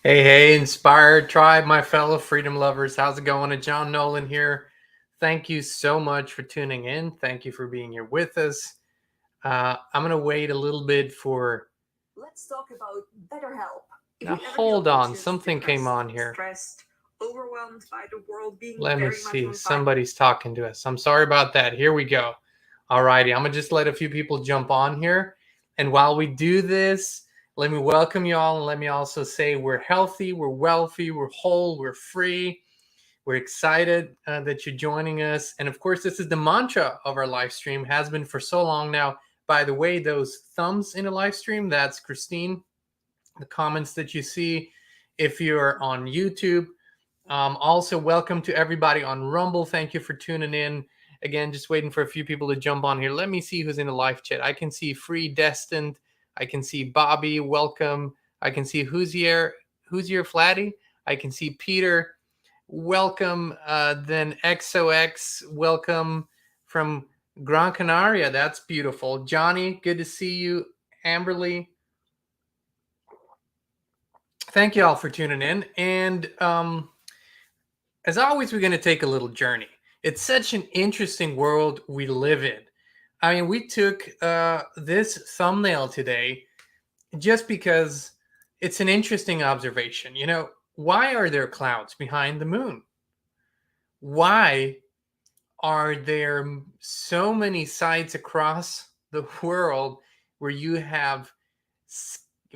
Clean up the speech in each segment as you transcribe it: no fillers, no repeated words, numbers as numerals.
Hey, Inspired Tribe, my fellow freedom lovers. How's it going? It's John Nolan here. Thank you so much for tuning in. Thank you for being here with us. I'm going to wait a little bit for. Let's talk about BetterHelp. If Now, you ever feel hold on. anxious, Something came depressed, on here. stressed, overwhelmed by the world being Let me very much see. on fire, Somebody's talking to us. I'm sorry about that. Here we go. All righty. I'm going to just let a few people jump on here. And while we do this, let me welcome you all. And let me also say we're healthy, we're wealthy, we're whole, we're free. We're excited that you're joining us. And of course, this is the mantra of our live stream, has been for so long now. By the way, those thumbs in the live stream, that's Christine. The comments that you see if you're on YouTube. Also, welcome to everybody on Rumble. Thank you for tuning in. Again, just waiting for a few people to jump on here. Let me see who's in the live chat. I can see Free Destined. I can see Bobby. Welcome. I can see Who's Here Flatty. I can see Peter. Welcome. Then XOX. Welcome from Gran Canaria. That's beautiful. Johnny, good to see you. Amberly, thank you all for tuning in. And as always, we're going to take a little journey. It's such an interesting world we live in. I mean, we took this thumbnail today just because it's an interesting observation. You know, why are there clouds behind the moon? Why are there so many sites across the world where you have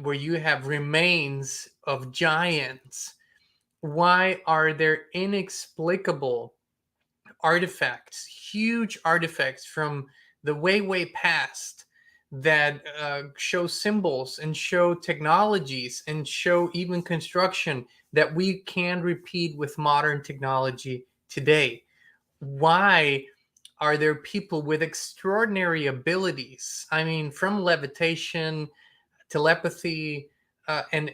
remains of giants? Why are there inexplicable artifacts, huge artifacts from the way past that show symbols and show technologies and show even construction that we can repeat with modern technology today? Why are there people with extraordinary abilities? I mean, from levitation, telepathy, and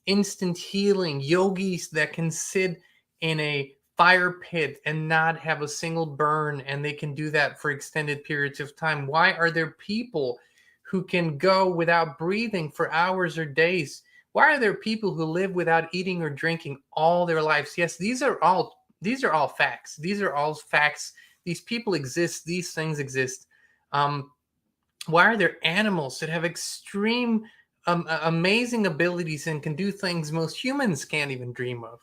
instant healing, yogis that can sit in a fire pit and not have a single burn, and they can do that for extended periods of time. Why are there people who can go without breathing for hours or days? Why are there people who live without eating or drinking all their lives? Yes, these are all facts. These are all facts. These people exist. These things exist. Why are there animals that have extreme, amazing abilities and can do things most humans can't even dream of?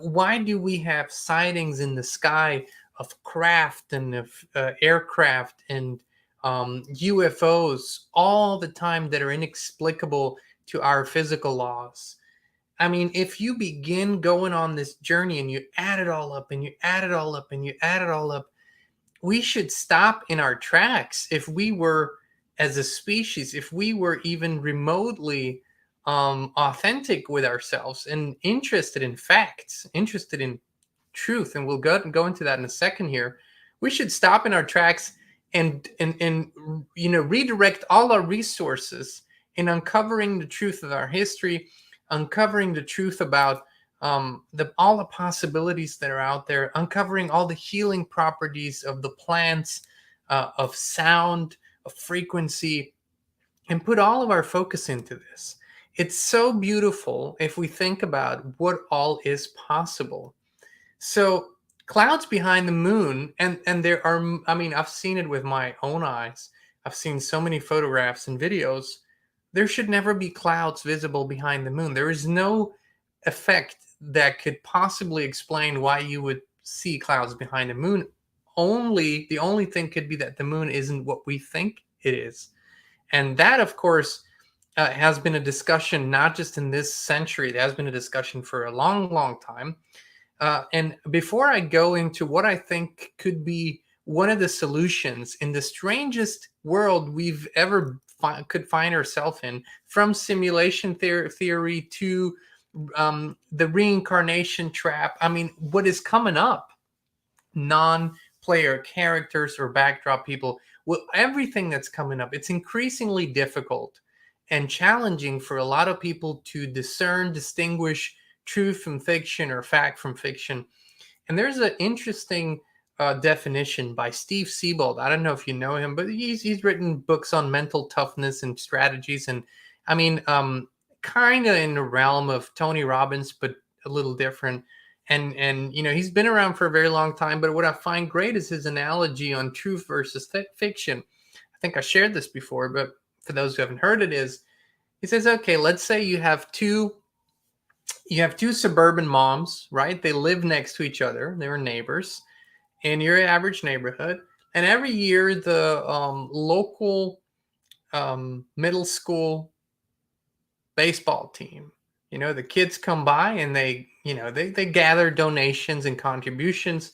Why do we have sightings in the sky of craft and of aircraft and UFOs all the time that are inexplicable to our physical laws? I mean, if you begin going on this journey and you add it all up and you add it all up and you add it all up, we should stop in our tracks if we were, as a species, if we were even remotely authentic with ourselves and interested in facts, interested in truth. And we'll go into that in a second here. We should stop in our tracks and redirect all our resources in uncovering the truth of our history, uncovering the truth about all the possibilities that are out there, uncovering all the healing properties of the plants, of sound, of frequency, and put all of our focus into this. It's so beautiful if we think about what all is possible. So clouds behind the moon, and there are, I mean, I've seen it with my own eyes. I've seen so many photographs and videos. There should never be clouds visible behind the moon. There is no effect that could possibly explain why you would see clouds behind the moon. The only thing could be that the moon isn't what we think it is. And that, of course, has been a discussion not just in this century. There has been a discussion for a long time. And before I go into what I think could be one of the solutions in the strangest world we've ever could find ourselves in, from simulation theory to the reincarnation trap. I mean, what is coming up? Non-player characters or backdrop people. Well, everything that's coming up, it's increasingly difficult and challenging for a lot of people to discern, distinguish truth from fiction or fact from fiction. And there's an interesting definition by Steve Siebold. I don't know if you know him, but he's written books on mental toughness and strategies. And I mean, kind of in the realm of Tony Robbins, but a little different. And he's been around for a very long time. But what I find great is his analogy on truth versus fiction. I think I shared this before, but for those who haven't heard it, is he says, okay, let's say you have two suburban moms, right? They live next to each other. They're neighbors in your average neighborhood. And every year, the local middle school baseball team, the kids come by and they gather donations and contributions,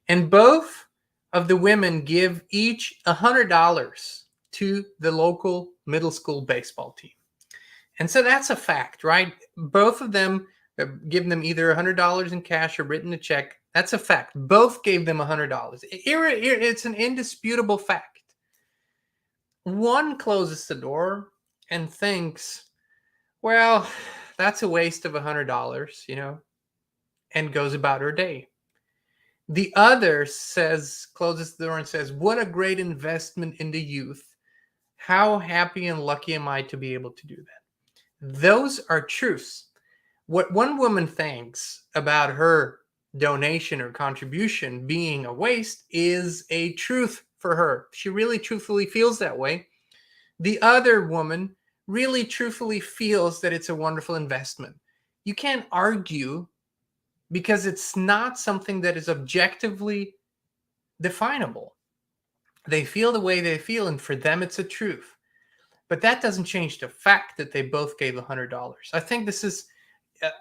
and both of the women give each $100 to the local middle school baseball team. And so that's a fact, right? Both of them give them either $100 in cash or written a check. That's a fact. Both gave them $100. It's an indisputable fact. One closes the door and thinks, well, that's a waste of $100, and goes about her day. The other closes the door and says, what a great investment in the youth. How happy and lucky am I to be able to do that? Those are truths. What one woman thinks about her donation or contribution being a waste is a truth for her. She really truthfully feels that way. The other woman really truthfully feels that it's a wonderful investment. You can't argue, because it's not something that is objectively definable. They feel the way they feel, and for them it's a truth. But that doesn't change the fact that they both gave $100. I think this is,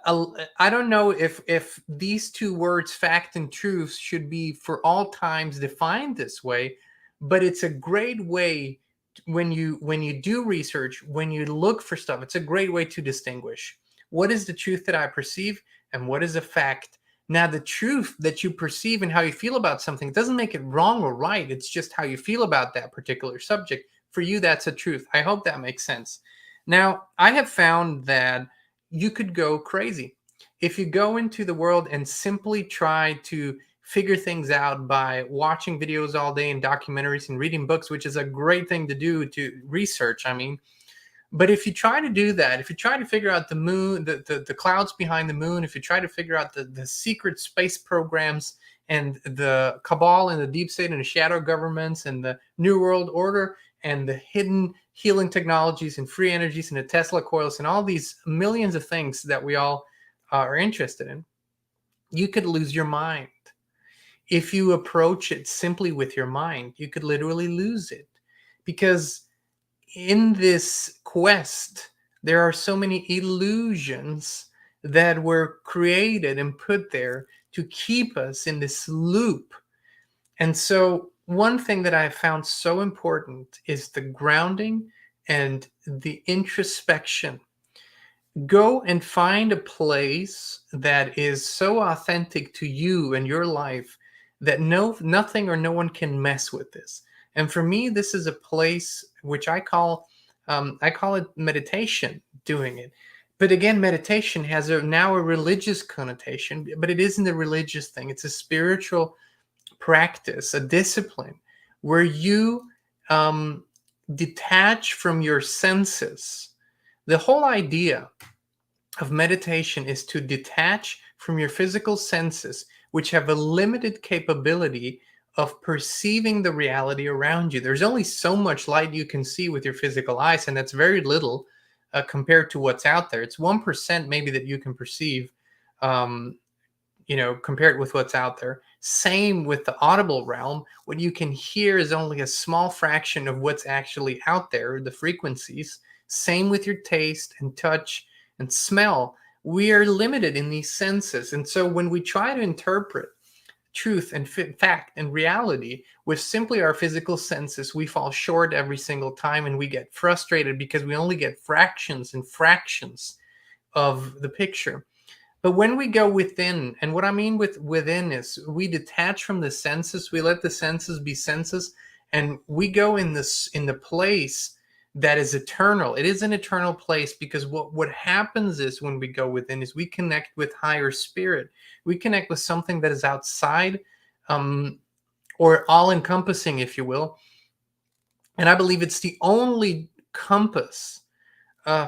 I don't know if these two words, fact and truth, should be for all times defined this way, but it's a great way when you do research, when you look for stuff, it's a great way to distinguish what is the truth that I perceive and what is a fact. Now, the truth that you perceive and how you feel about something doesn't make it wrong or right. It's just how you feel about that particular subject. For you, that's a truth. I hope that makes sense. Now, I have found that you could go crazy if you go into the world and simply try to figure things out by watching videos all day and documentaries and reading books, which is a great thing to do, to research. But if you try to do that, if you try to figure out the moon, the clouds behind the moon, if you try to figure out the secret space programs and the cabal and the deep state and the shadow governments and the New World Order and the hidden healing technologies and free energies and the Tesla coils and all these millions of things that we all are interested in, you could lose your mind. If you approach it simply with your mind, you could literally lose it, because in this quest, there are so many illusions that were created and put there to keep us in this loop. And so one thing that I found so important is the grounding and the introspection. Go and find a place that is so authentic to you and your life that nothing or no one can mess with this. And for me, this is a place which I call it meditation, doing it. But again, meditation has now a religious connotation, but it isn't a religious thing. It's a spiritual practice, a discipline where you detach from your senses. The whole idea of meditation is to detach from your physical senses, which have a limited capability of perceiving the reality around you. There's only so much light you can see with your physical eyes, and that's very little compared to what's out there. It's 1% maybe that you can perceive, compared with what's out there. Same with the audible realm. What you can hear is only a small fraction of what's actually out there, the frequencies. Same with your taste and touch and smell. We are limited in these senses. And so when we try to interpret truth and fact and reality with simply our physical senses, we fall short every single time, and we get frustrated because we only get fractions and fractions of the picture. But when we go within, and what I mean with within is we detach from the senses, we let the senses be senses, and we go in the place that is eternal. It is an eternal place, because what happens is when we go within is we connect with higher spirit. We connect with something that is outside, or all-encompassing, if you will. And I believe it's the only compass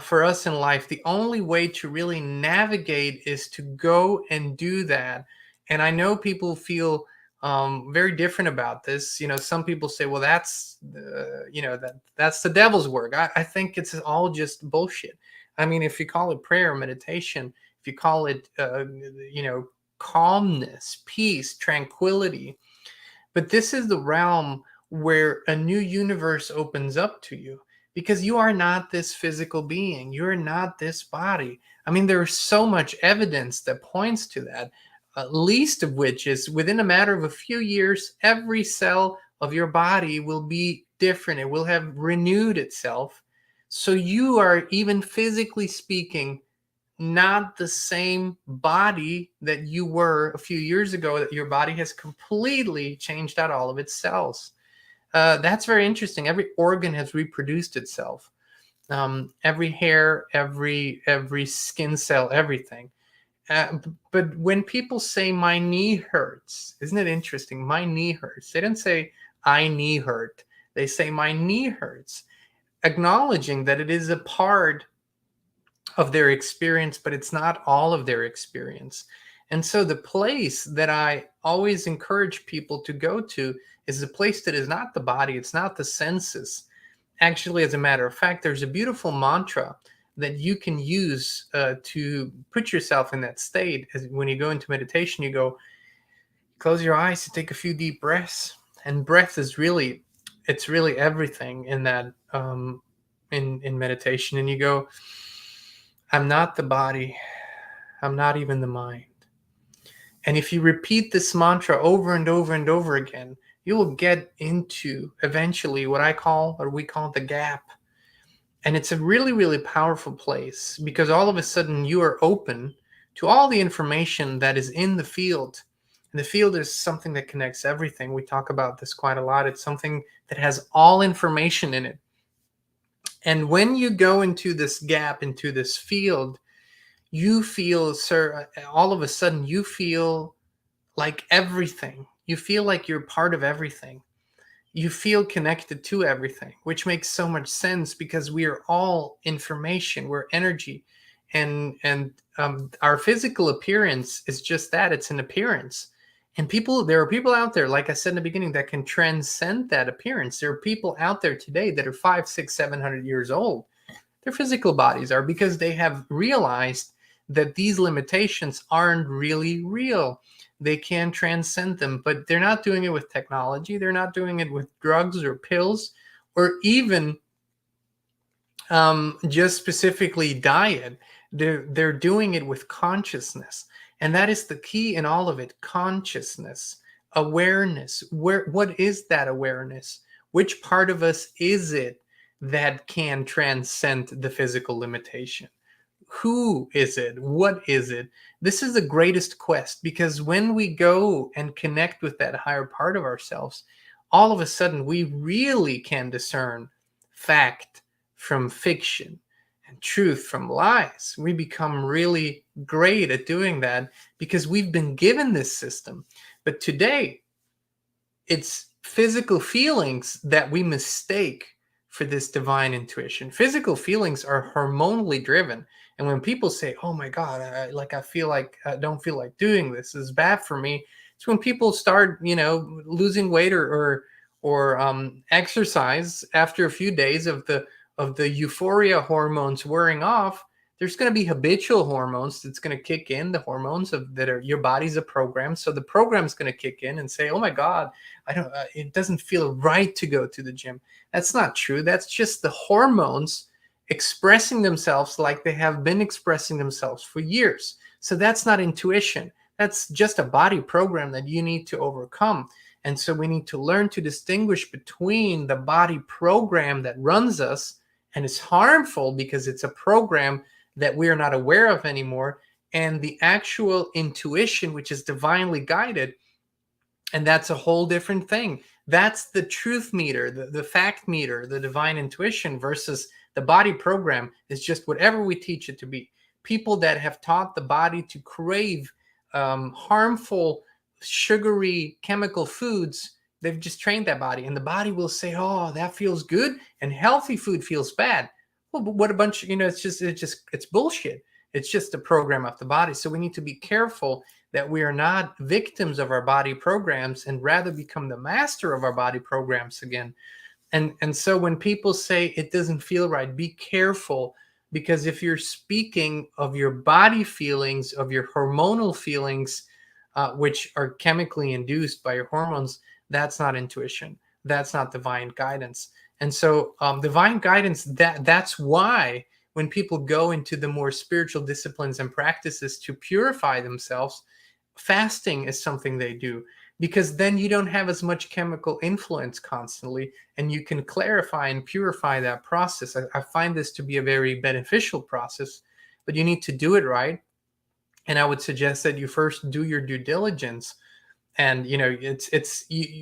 for us in life, the only way to really navigate is to go and do that. And I know people feel very different about this. You know, some people say, well, that's that's the devil's work. I think it's all just bullshit. I mean, if you call it prayer or meditation, if you call it calmness, peace, tranquility, but this is the realm where a new universe opens up to you, because you are not this physical being. You're not this body. I mean, there's so much evidence that points to that, least of which is within a matter of a few years, every cell of your body will be different. It will have renewed itself. So you are, even physically speaking, not the same body that you were a few years ago, that your body has completely changed out all of its cells. That's very interesting. Every organ has reproduced itself. Every hair, every skin cell, everything. But when people say my knee hurts, isn't it interesting? My knee hurts. They don't say I knee hurt. They say my knee hurts, acknowledging that it is a part of their experience, but it's not all of their experience. And so the place that I always encourage people to go to is a place that is not the body, it's not the senses. Actually, as a matter of fact, there's a beautiful mantra that you can use to put yourself in that state. As when you go into meditation, you go, close your eyes, you take a few deep breaths, and breath is really, it's really everything in that in meditation. And you go, I'm not the body. I'm not even the mind. And if you repeat this mantra over and over and over again, you will get into eventually what I call, or we call, the gap. And it's a really, really powerful place, because all of a sudden you are open to all the information that is in the field. And the field is something that connects everything. We talk about this quite a lot. It's something that has all information in it. And when you go into this gap, into this field, you feel, sir, all of a sudden you feel like everything. You feel like you're part of everything. You feel connected to everything, which makes so much sense, because we are all information. We're energy, and our physical appearance is just that. It's an appearance. And there are people out there, like I said in the beginning, that can transcend that appearance. There are people out there today that are 500, 600, 700 years old. Their physical bodies are, because they have realized that these limitations aren't really real. They can transcend them, but they're not doing it with technology. They're not doing it with drugs or pills, or even just specifically diet. They're doing it with consciousness. And that is the key in all of it. Consciousness, awareness. What is that awareness? Which part of us is it that can transcend the physical limitation? Who is it? What is it? This is the greatest quest, because when we go and connect with that higher part of ourselves, all of a sudden we really can discern fact from fiction and truth from lies. We become really great at doing that, because we've been given this system. But today, it's physical feelings that we mistake for this divine intuition. Physical feelings are hormonally driven. And when people say, oh my God, I feel like I don't feel like doing this, this is bad for me. It's when people start, losing weight or exercise after a few days of the euphoria hormones wearing off. There's going to be habitual hormones that's going to kick in, the hormones that are your body's a program. So the program's going to kick in and say, oh my God, it doesn't feel right to go to the gym. That's not true. That's just the hormones expressing themselves like they have been expressing themselves for years. So that's not intuition. That's just a body program that you need to overcome. And so we need to learn to distinguish between the body program that runs us and is harmful because it's a program that we are not aware of anymore, and the actual intuition, which is divinely guided. And that's a whole different thing. That's the truth meter, the fact meter, the divine intuition, versus the body program is just whatever we teach it to be. People that have taught the body to crave harmful, sugary, chemical foods, they've just trained that body. And the body will say, oh, that feels good. And healthy food feels bad. Well, but what a bunch, it's bullshit. It's just a program of the body. So we need to be careful that we are not victims of our body programs and rather become the master of our body programs again. And so when people say it doesn't feel right, be careful, because if you're speaking of your body feelings, of your hormonal feelings, which are chemically induced by your hormones, that's not intuition. That's not divine guidance. And so divine guidance, that's why when people go into the more spiritual disciplines and practices to purify themselves, fasting is something they do, because then you don't have as much chemical influence constantly, and you can clarify and purify that process. I find this to be a very beneficial process, but you need to do it right. And I would suggest that you first do your due diligence. And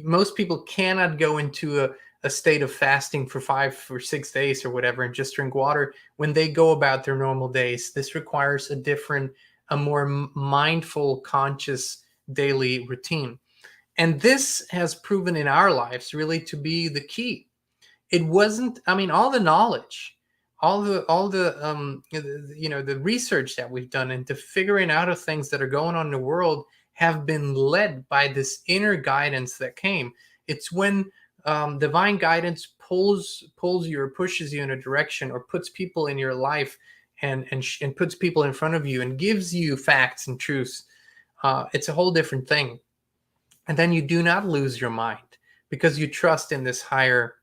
most people cannot go into a state of fasting for 5 or 6 days or whatever and just drink water when they go about their normal days. This requires a more mindful, conscious daily routine. And this has proven in our lives really to be the key. It wasn't, I mean, all the knowledge, the research that we've done into figuring out of things that are going on in the world have been led by this inner guidance that came. It's when divine guidance pulls you or pushes you in a direction, or puts people in your life and puts people in front of you and gives you facts and truths. It's a whole different thing. And then you do not lose your mind because you trust in this higher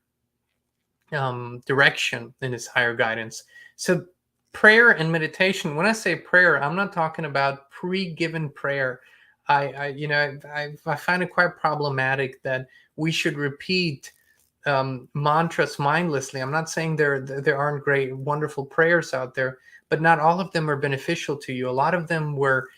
direction, in this higher guidance. So prayer and meditation, when I say prayer, I'm not talking about pre-given prayer. I find it quite problematic that we should repeat mantras mindlessly. I'm not saying there aren't great, wonderful prayers out there, but not all of them are beneficial to you. A lot of them were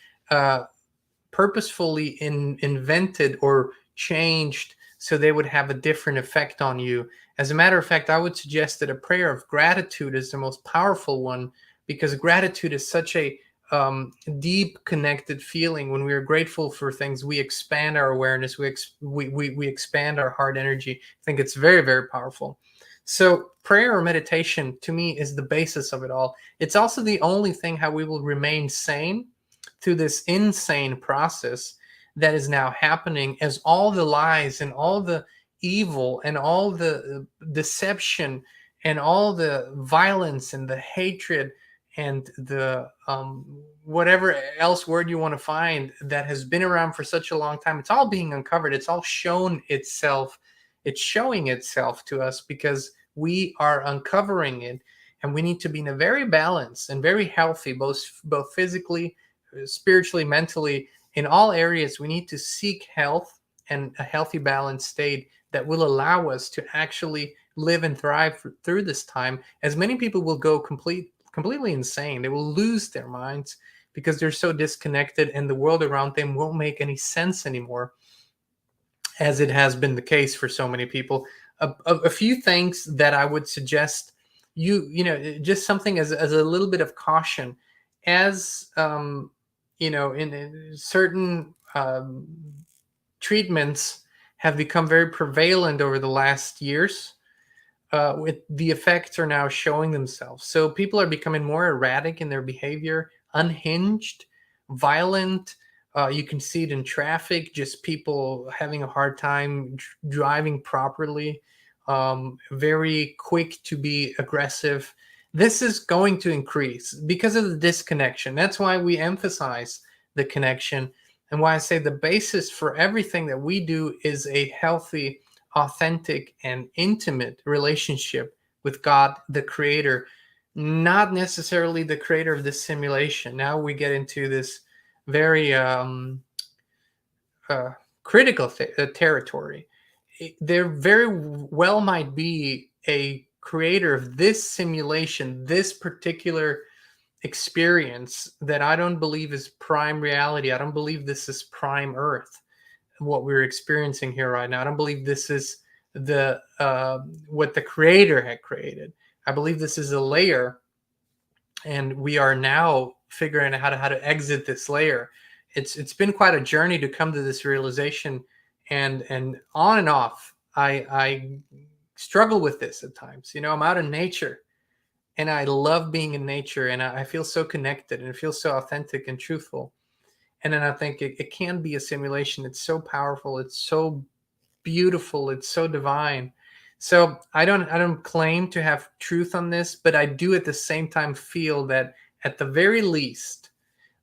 purposefully invented or changed so they would have a different effect on you. As a matter of fact, I would suggest that a prayer of gratitude is the most powerful one, because gratitude is such a deep connected feeling. When we are grateful for things, we expand our awareness, we expand our heart energy. I think it's very, very powerful. So prayer or meditation to me is the basis of it all. It's also the only thing how we will remain sane through this insane process that is now happening, as all the lies and all the evil and all the deception and all the violence and the hatred and the whatever else word you want to find that has been around for such a long time, it's all being uncovered. It's all shown itself. It's showing itself to us because we are uncovering it. And we need to be in a very balanced and very healthy, both physically, spiritually, mentally, in all areas. We need to seek health and a healthy, balanced state that will allow us to actually live and thrive through this time, as many people will go completely insane. They will lose their minds because they're so disconnected, and the world around them won't make any sense anymore, as it has been the case for so many people. A few things that I would suggest just something as a little bit of caution, as in certain treatments have become very prevalent over the last years. With the effects are now showing themselves. So people are becoming more erratic in their behavior, unhinged, violent. You can see it in traffic, just people having a hard time driving properly, very quick to be aggressive. This is going to increase because of the disconnection. That's why we emphasize the connection, and why I say the basis for everything that we do is a healthy, authentic, and intimate relationship with God, the creator, not necessarily the creator of this simulation. Now we get into this very critical territory. There very well might be a creator of this simulation, this particular experience, that I don't believe is prime reality. I don't believe this is prime Earth, what we're experiencing here right now. I don't believe this is the what the creator had created. I believe this is a layer, and we are now figuring out how to exit this layer. It's been quite a journey to come to this realization, and on and off I struggle with this at times. I'm out in nature and I love being in nature, and I feel so connected, and it feels so authentic and truthful. And then I think it can be a simulation. It's so powerful. It's so beautiful. It's so divine. So I don't claim to have truth on this, but I do at the same time feel that at the very least,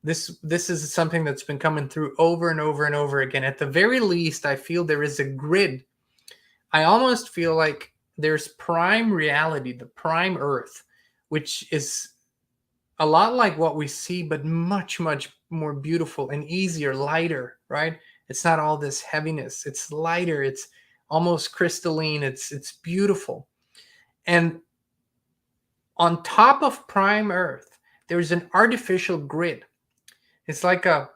this is something that's been coming through over and over and over again. At the very least, I feel there is a grid. I almost feel like there's prime reality, the prime earth, which is a lot like what we see, but much, much more beautiful and easier, lighter, right? It's not all this heaviness. It's lighter. It's almost crystalline. It's beautiful. And on top of prime earth, there's an artificial grid. It's like a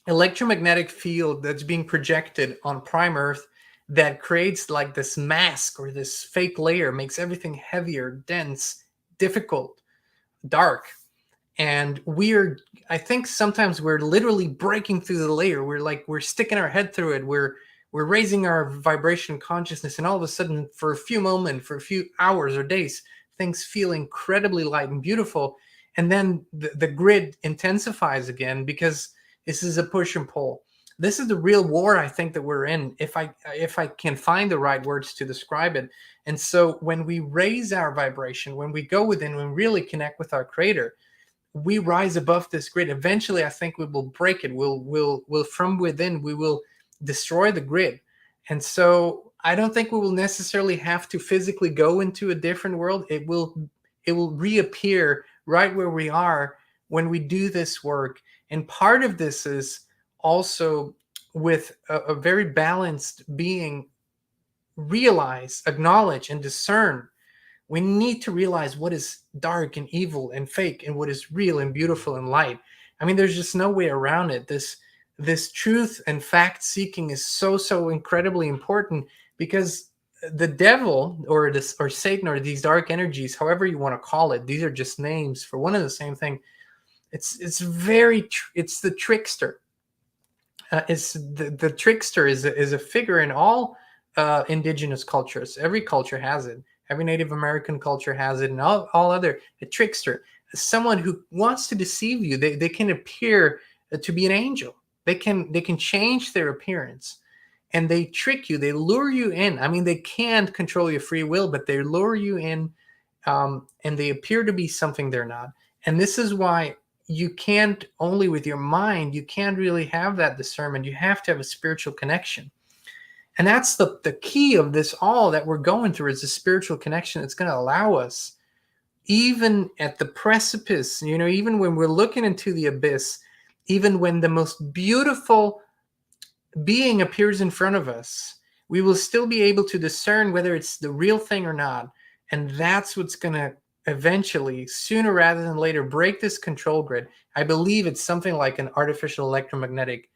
electromagnetic field that's being projected on prime earth that creates like this mask or this fake layer, makes everything heavier, dense, difficult, dark. And I think sometimes we're literally breaking through the layer. We're sticking our head through it. We're raising our vibration consciousness, and all of a sudden, for a few moments, for a few hours or days, things feel incredibly light and beautiful. And then the grid intensifies again, because this is a push and pull. This is the real war, I think, that we're in, if I can find the right words to describe it. And so when we raise our vibration, when we go within, when we really connect with our creator, we rise above this grid. Eventually, I think we will break it. We'll from within, we will destroy the grid. And so I don't think we will necessarily have to physically go into a different world. It will reappear right where we are when we do this work. And part of this is also with a very balanced being realize, acknowledge, and discern. We need to realize what is dark and evil and fake, and what is real and beautiful and light. I mean, there's just no way around it. This truth and fact seeking is so incredibly important, because the devil or Satan or these dark energies, however you want to call it, these are just names for one and the same thing. It's the trickster. It's the trickster is a figure in all indigenous cultures. Every culture has it. Every Native American culture has it, and all other. A trickster, someone who wants to deceive you. They can appear to be an angel. They can change their appearance, and they trick you. They lure you in. I mean, they can't control your free will, but they lure you in, and they appear to be something they're not. And this is why you can't, only with your mind, you can't really have that discernment. You have to have a spiritual connection. And that's the key of this all that we're going through, is a spiritual connection that's going to allow us, even at the precipice, even when we're looking into the abyss, even when the most beautiful being appears in front of us, we will still be able to discern whether it's the real thing or not. And that's what's going to eventually, sooner rather than later, break this control grid. I believe it's something like an artificial electromagnetic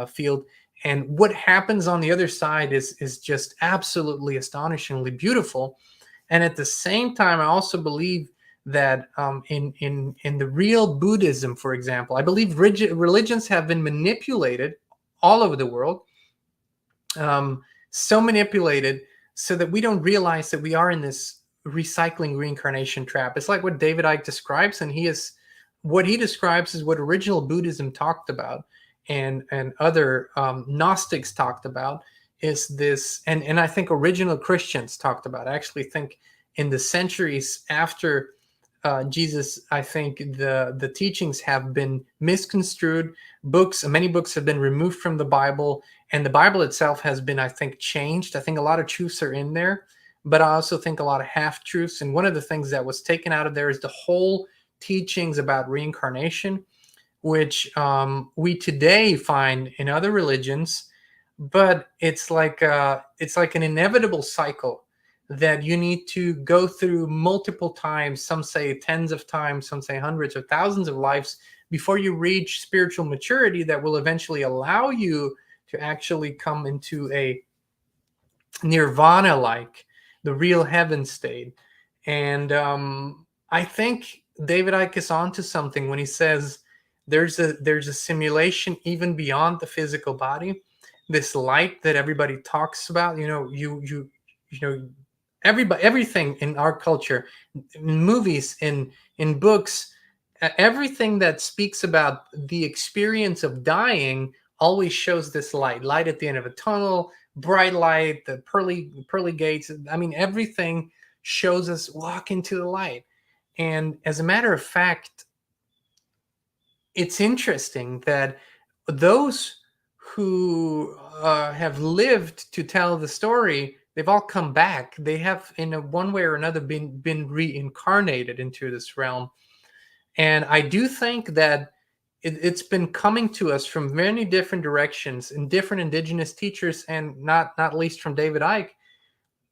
field. And what happens on the other side is just absolutely astonishingly beautiful. And at the same time, I also believe that in the real Buddhism, for example, I believe religions have been manipulated all over the world, so manipulated so that we don't realize that we are in this recycling reincarnation trap. It's like what David Icke describes, and what he describes is what original Buddhism talked about, and other Gnostics talked about, is this, and I think original Christians talked about. I actually think in the centuries after Jesus, I think the teachings have been misconstrued. Many books have been removed from the Bible, and the Bible itself has been, I think, changed. I think a lot of truths are in there, but I also think a lot of half-truths. And one of the things that was taken out of there is the whole teachings about reincarnation, which we today find in other religions, but it's like an inevitable cycle that you need to go through multiple times. Some say tens of times, some say hundreds or thousands of lives, before you reach spiritual maturity that will eventually allow you to actually come into a nirvana, like the real heaven state. And I think David Icke is onto something when he says there's a simulation even beyond the physical body. This light that everybody talks about, you know, everything in our culture, in movies, in books, everything that speaks about the experience of dying always shows this light at the end of a tunnel, bright light, the pearly gates. I mean, everything shows us walk into the light. And as a matter of fact, it's interesting that those who have lived to tell the story, they've all come back. They have, in a one way or another, been reincarnated into this realm. And I do think that it's been coming to us from many different directions and different indigenous teachers, and not least from David Icke.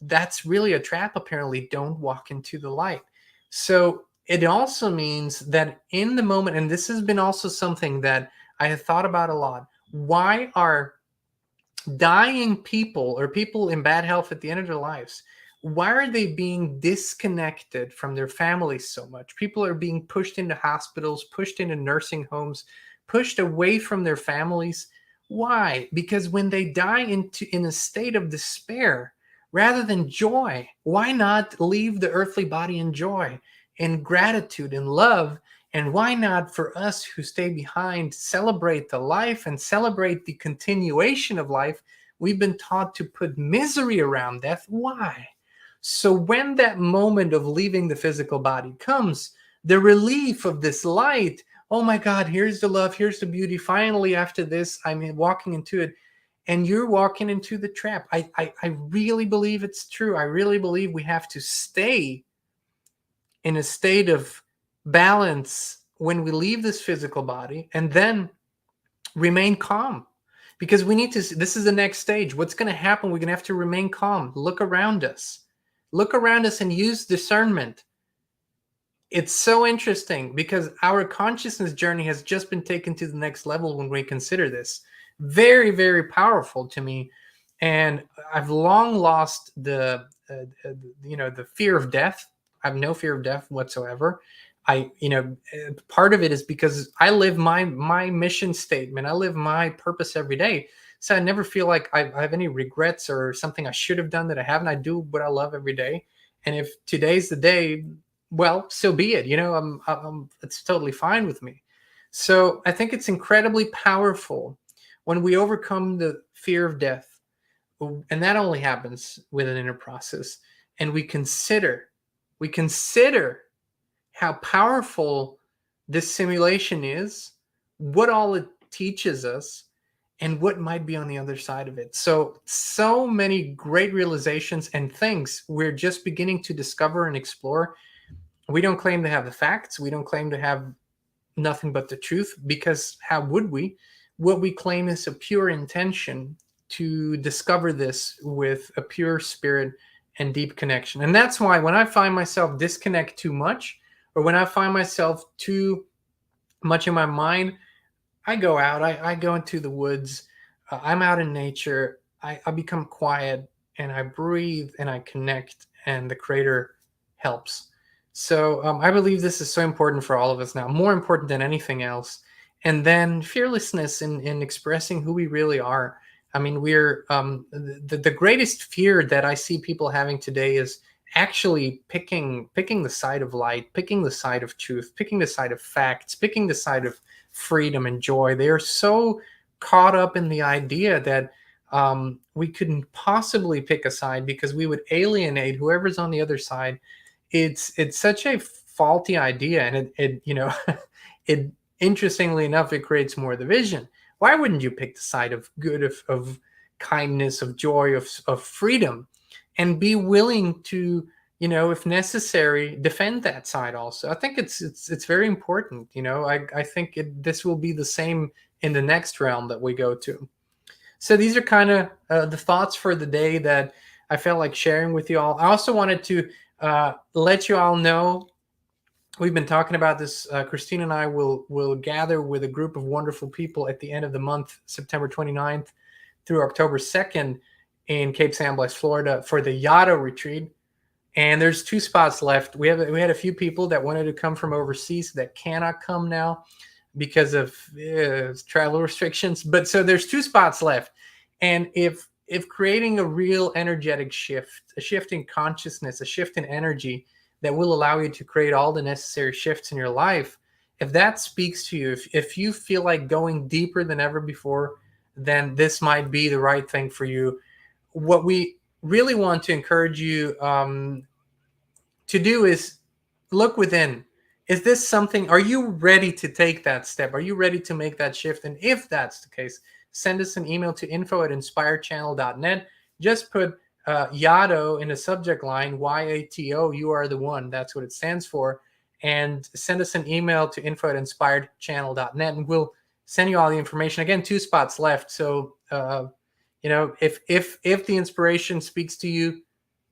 That's really a trap, apparently. Don't walk into the light. So it also means that in the moment, and this has been also something that I have thought about a lot, why are dying people or people in bad health at the end of their lives, why are they being disconnected from their families so much? People are being pushed into hospitals, pushed into nursing homes, pushed away from their families. Why? Because when they die in a state of despair rather than joy, why not leave the earthly body in joy, in gratitude, and love? And why not, for us who stay behind, celebrate the life and celebrate the continuation of life? We've been taught to put misery around death. Why? So when that moment of leaving the physical body comes, the relief of this light, oh my God, here's the love, here's the beauty. Finally, after this, I'm walking into it. And you're walking into the trap. I really believe it's true. I really believe we have to stay in a state of balance when we leave this physical body, and then remain calm, because we need to. This is the next stage. What's going to happen? We're going to have to remain calm. Look around us and use discernment. It's so interesting because our consciousness journey has just been taken to the next level when we consider this. Very, very powerful to me. And I've long lost the fear of death. I have no fear of death whatsoever. Part of it is because I live my mission statement. I live my purpose every day. So I never feel like I have any regrets or something I should have done that I haven't. I do what I love every day. And if today's the day, well, so be it. It's totally fine with me. So I think it's incredibly powerful when we overcome the fear of death. And that only happens with an inner process. And we consider how powerful this simulation is, what all it teaches us, and what might be on the other side of it. So many great realizations and things we're just beginning to discover and explore. We don't claim to have the facts. We don't claim to have nothing but the truth, because how would we? What we claim is a pure intention to discover this with a pure spirit and deep connection. And that's why when I find myself disconnect too much, or when I find myself too much in my mind, I go out, I go into the woods, I'm out in nature, I become quiet, and I breathe and I connect, and the Creator helps. So I believe this is so important for all of us now, more important than anything else. And then fearlessness in expressing who we really are. I mean, we're the greatest fear that I see people having today is actually picking the side of light, picking the side of truth, picking the side of facts, picking the side of freedom and joy. They are so caught up in the idea that we couldn't possibly pick a side because we would alienate whoever's on the other side. It's such a faulty idea, and it interestingly enough, it creates more division. Why wouldn't you pick the side of good, of kindness, of joy, of freedom, and be willing to, if necessary, defend that side also? I think it's very important. I think this will be the same in the next realm that we go to. So these are kind of the thoughts for the day that I felt like sharing with you all. I also wanted to let you all know, we've been talking about this. Kristin and I will gather with a group of wonderful people at the end of the month, September 29th through October 2nd in Cape San Blas, Florida, for the Yado retreat. And there's 2 spots left. We had a few people that wanted to come from overseas that cannot come now because of travel restrictions. But so there's 2 spots left. And if if creating a real energetic shift, a shift in consciousness, a shift in energy that will allow you to create all the necessary shifts in your life, if that speaks to you, if you feel like going deeper than ever before, then this might be the right thing for you. What we really want to encourage you to do is look within. Is this something, are you ready to take that step? Are you ready to make that shift? And if that's the case, send us an email to info@inspiredchannel.net. Just put Yato in the subject line, YATO, you are the one. That's what it stands for. And send us an email to info@inspiredchannel.net, and we'll send you all the information. Again, 2 spots left. So, if the inspiration speaks to you,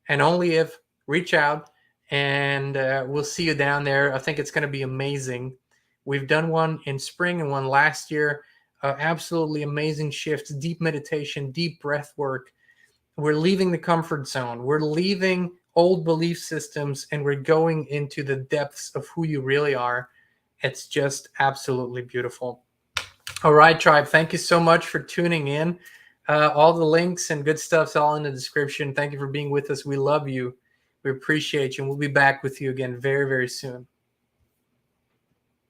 and only if, reach out, and we'll see you down there. I think it's going to be amazing. We've done one in spring and one last year. Absolutely amazing shifts, deep meditation, deep breath work. We're leaving the comfort zone. We're leaving old belief systems, and we're going into the depths of who you really are. It's just absolutely beautiful. All right, tribe. Thank you so much for tuning in. All the links and good stuff's all in the description. Thank you for being with us. We love you. We appreciate you. And we'll be back with you again very, very soon.